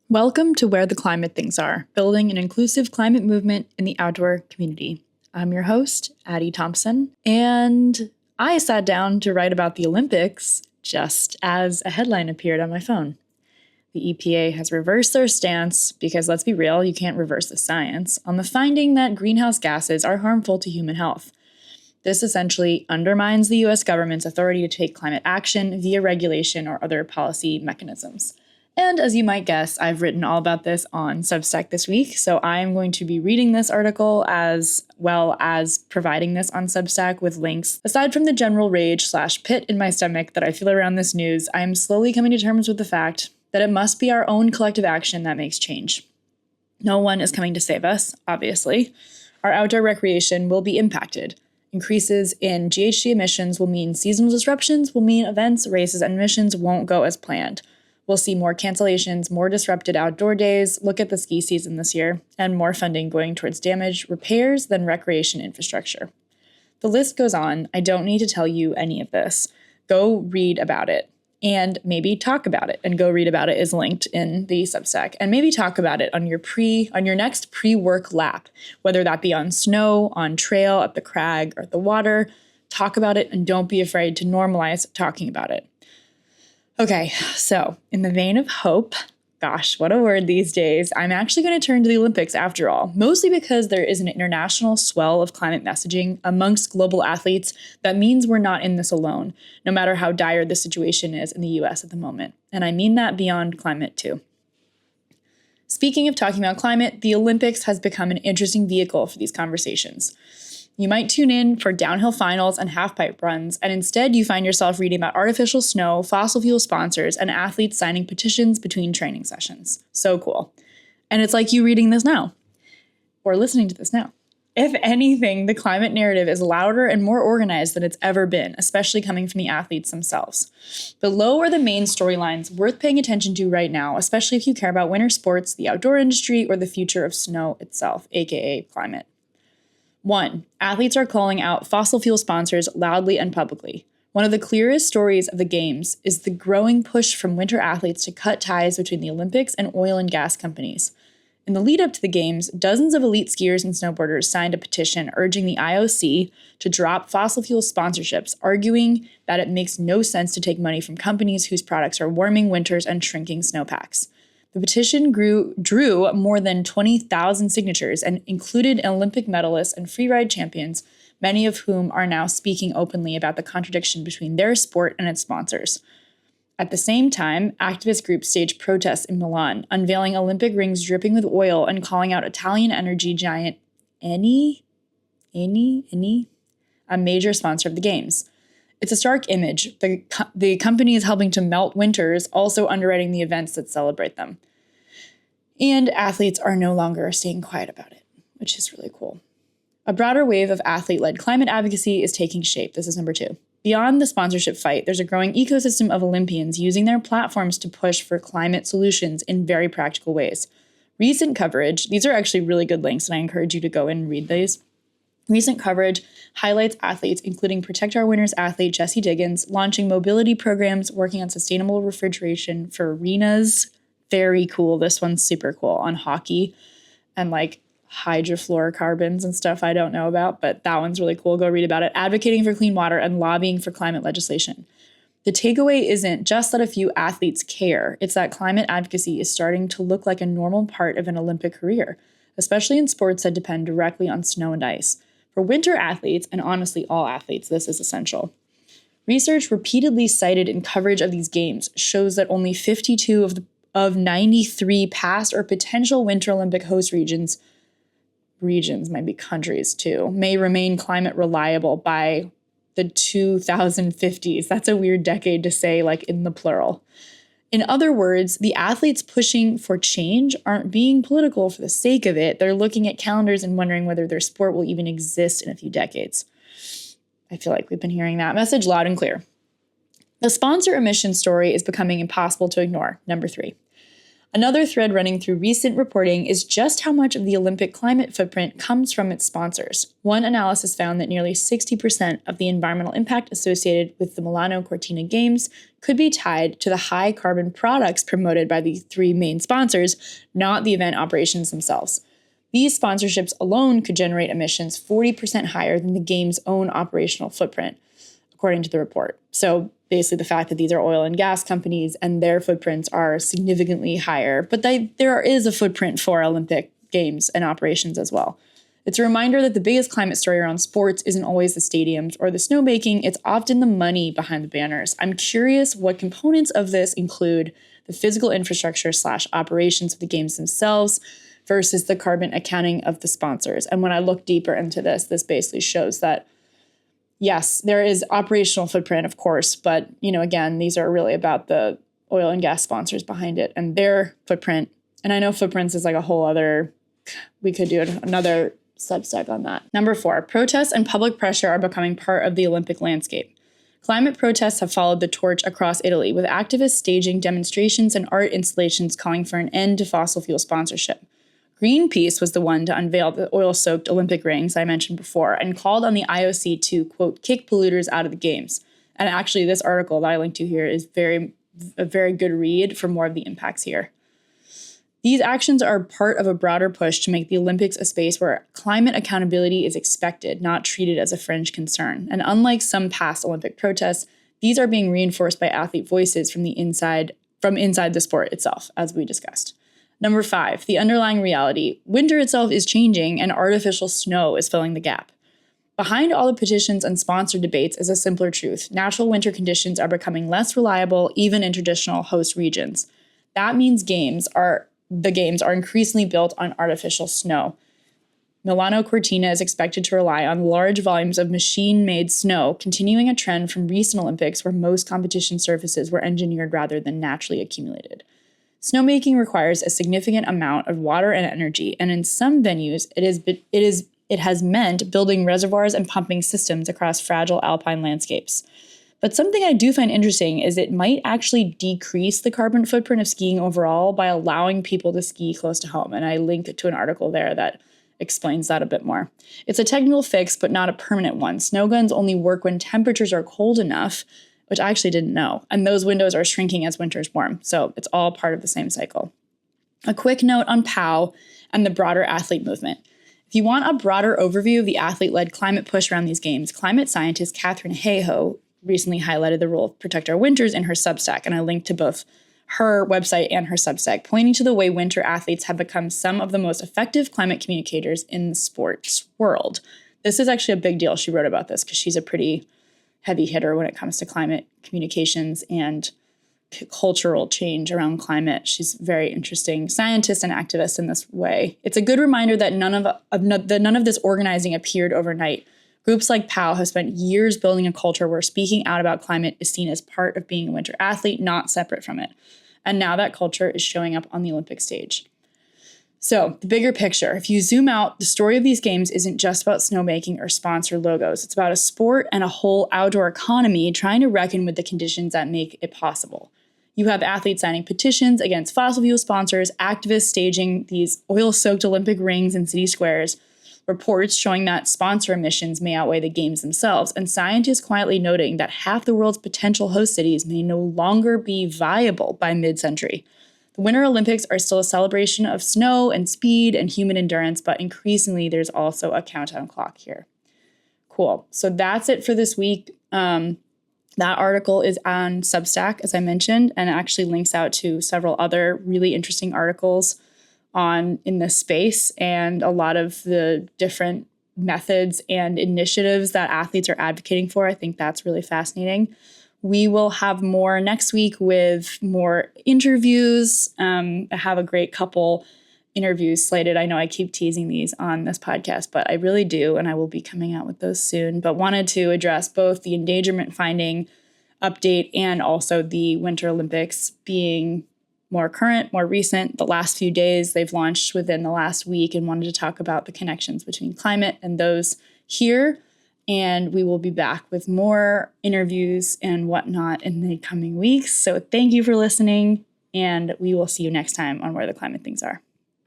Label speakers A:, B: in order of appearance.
A: Welcome to Where the Climate Things Are, building an inclusive climate movement in the outdoor community. I'm your host, Addie Thompson, and I sat down to write about the Olympics just as a headline appeared on my phone. The EPA has reversed their stance, because let's be real, you can't reverse the science, on the finding that greenhouse gases are harmful to human health. This essentially undermines the US government's authority to take climate action via regulation or other policy mechanisms. And as you might guess, I've written all about this on Substack this week, so I'm going to be reading this article as well as providing this on Substack with links. Aside from the general rage/pit in my stomach that I feel around this news, I am slowly coming to terms with the fact that it must be our own collective action that makes change. No one is coming to save us, obviously. Our outdoor recreation will be impacted. Increases in GHG emissions will mean seasonal disruptions, will mean events, races, and missions won't go as planned. We'll see more cancellations, more disrupted outdoor days, look at the ski season this year, and more funding going towards damaged repairs than recreation infrastructure. The list goes on. I don't need to tell you any of this. Go read about it and maybe talk about it. And go read about it is linked in the Substack. And maybe talk about it on your next pre-work lap, whether that be on snow, on trail, at the crag, or the water. Talk about it and don't be afraid to normalize talking about it. Okay, so in the vein of hope, gosh, what a word these days, I'm actually going to turn to the Olympics after all, mostly because there is an international swell of climate messaging amongst global athletes that means we're not in this alone, no matter how dire the situation is in the US at the moment. And I mean that beyond climate too. Speaking of talking about climate, the Olympics has become an interesting vehicle for these conversations. You might tune in for downhill finals and halfpipe runs, and instead you find yourself reading about artificial snow, fossil fuel sponsors, and athletes signing petitions between training sessions. So cool. And it's like you reading this now, or listening to this now. If anything, the climate narrative is louder and more organized than it's ever been, especially coming from the athletes themselves. Below are the main storylines worth paying attention to right now, especially if you care about winter sports, the outdoor industry, or the future of snow itself, aka climate. 1. Athletes are calling out fossil fuel sponsors loudly and publicly. One of the clearest stories of the Games is the growing push from winter athletes to cut ties between the Olympics and oil and gas companies. In the lead up to the Games, dozens of elite skiers and snowboarders signed a petition urging the IOC to drop fossil fuel sponsorships, arguing that it makes no sense to take money from companies whose products are warming winters and shrinking snowpacks. The petition drew more than 20,000 signatures and included Olympic medalists and freeride champions, many of whom are now speaking openly about the contradiction between their sport and its sponsors. At the same time, activist groups staged protests in Milan, unveiling Olympic rings dripping with oil and calling out Italian energy giant Eni, a major sponsor of the Games. It's a stark image. The company is helping to melt winters, also underwriting the events that celebrate them. And athletes are no longer staying quiet about it, which is really cool. A broader wave of athlete-led climate advocacy is taking shape. This is number 2. Beyond the sponsorship fight, there's a growing ecosystem of Olympians using their platforms to push for climate solutions in very practical ways. Recent coverage, these are actually really good links, and I encourage you to go and read these. Recent coverage highlights athletes, including Protect Our Winters athlete Jessie Diggins, launching mobility programs, working on sustainable refrigeration for arenas. Very cool. This one's super cool on hockey and like hydrofluorocarbons and stuff I don't know about, but that one's really cool. Go read about it. Advocating for clean water and lobbying for climate legislation. The takeaway isn't just that a few athletes care. It's that climate advocacy is starting to look like a normal part of an Olympic career, especially in sports that depend directly on snow and ice. For winter athletes, and honestly all athletes, this is essential. Research repeatedly cited in coverage of these games shows that only 52 of 93 past or potential Winter Olympic host regions might be countries too, may remain climate reliable by the 2050s. That's a weird decade to say, like in the plural. In other words, the athletes pushing for change aren't being political for the sake of it. They're looking at calendars and wondering whether their sport will even exist in a few decades. I feel like we've been hearing that message loud and clear. The sponsor emission story is becoming impossible to ignore. Number 3. Another thread running through recent reporting is just how much of the Olympic climate footprint comes from its sponsors. One analysis found that nearly 60% of the environmental impact associated with the Milano Cortina Games could be tied to the high carbon products promoted by the three main sponsors, not the event operations themselves. These sponsorships alone could generate emissions 40% higher than the game's own operational footprint, according to the report. So basically the fact that these are oil and gas companies and their footprints are significantly higher, but there is a footprint for Olympic Games and operations as well. It's a reminder that the biggest climate story around sports isn't always the stadiums or the snowmaking, it's often the money behind the banners. I'm curious what components of this include the physical infrastructure / operations of the games themselves versus the carbon accounting of the sponsors. And when I look deeper into this basically shows that yes, there is operational footprint, of course, but, again, these are really about the oil and gas sponsors behind it and their footprint. And I know footprints is like a whole other, we could do another substack on that. Number 4, protests and public pressure are becoming part of the Olympic landscape. Climate protests have followed the torch across Italy, with activists staging demonstrations and art installations calling for an end to fossil fuel sponsorship. Greenpeace was the one to unveil the oil-soaked Olympic rings I mentioned before and called on the IOC to, quote, kick polluters out of the games. And actually, this article that I linked to here is a very good read for more of the impacts here. These actions are part of a broader push to make the Olympics a space where climate accountability is expected, not treated as a fringe concern. And unlike some past Olympic protests, these are being reinforced by athlete voices from inside the sport itself, as we discussed. Number 5, the underlying reality. Winter itself is changing and artificial snow is filling the gap. Behind all the petitions and sponsored debates is a simpler truth. Natural winter conditions are becoming less reliable, even in traditional host regions. That means the games are increasingly built on artificial snow. Milano Cortina is expected to rely on large volumes of machine-made snow, continuing a trend from recent Olympics where most competition surfaces were engineered rather than naturally accumulated. Snowmaking requires a significant amount of water and energy, and in some venues, it has meant building reservoirs and pumping systems across fragile alpine landscapes. But something I do find interesting is it might actually decrease the carbon footprint of skiing overall by allowing people to ski close to home, and I linked to an article there that explains that a bit more. It's a technical fix, but not a permanent one. Snow guns only work when temperatures are cold enough, which I actually didn't know. And those windows are shrinking as winter's warm. So it's all part of the same cycle. A quick note on POW and the broader athlete movement. If you want a broader overview of the athlete-led climate push around these games, climate scientist Katharine Hayhoe recently highlighted the role of Protect Our Winters in her Substack. And I linked to both her website and her Substack, pointing to the way winter athletes have become some of the most effective climate communicators in the sports world. This is actually a big deal. She wrote about this because she's a pretty heavy hitter when it comes to climate communications and cultural change around climate. She's a very interesting scientist and activist in this way. It's a good reminder that none of this organizing appeared overnight. Groups like POW have spent years building a culture where speaking out about climate is seen as part of being a winter athlete, not separate from it. And now that culture is showing up on the Olympic stage. So, the bigger picture, if you zoom out, the story of these games isn't just about snowmaking or sponsor logos. It's about a sport and a whole outdoor economy trying to reckon with the conditions that make it possible. You have athletes signing petitions against fossil fuel sponsors, activists staging these oil-soaked Olympic rings in city squares, reports showing that sponsor emissions may outweigh the games themselves, and scientists quietly noting that half the world's potential host cities may no longer be viable by mid-century. The Winter Olympics are still a celebration of snow and speed and human endurance, but increasingly there's also a countdown clock here. Cool. So that's it for this week. That article is on Substack, as I mentioned, and it actually links out to several other really interesting articles in this space and a lot of the different methods and initiatives that athletes are advocating for. I think that's really fascinating. We will have more next week with more interviews. I have a great couple interviews slated. I know I keep teasing these on this podcast, but I really do, and I will be coming out with those soon. But wanted to address both the endangerment finding update and also the Winter Olympics being more current, more recent. The last few days they've launched within the last week, and wanted to talk about the connections between climate and those here. And we will be back with more interviews and whatnot in the coming weeks. So thank you for listening, and we will see you next time on Where the Climate Things Are.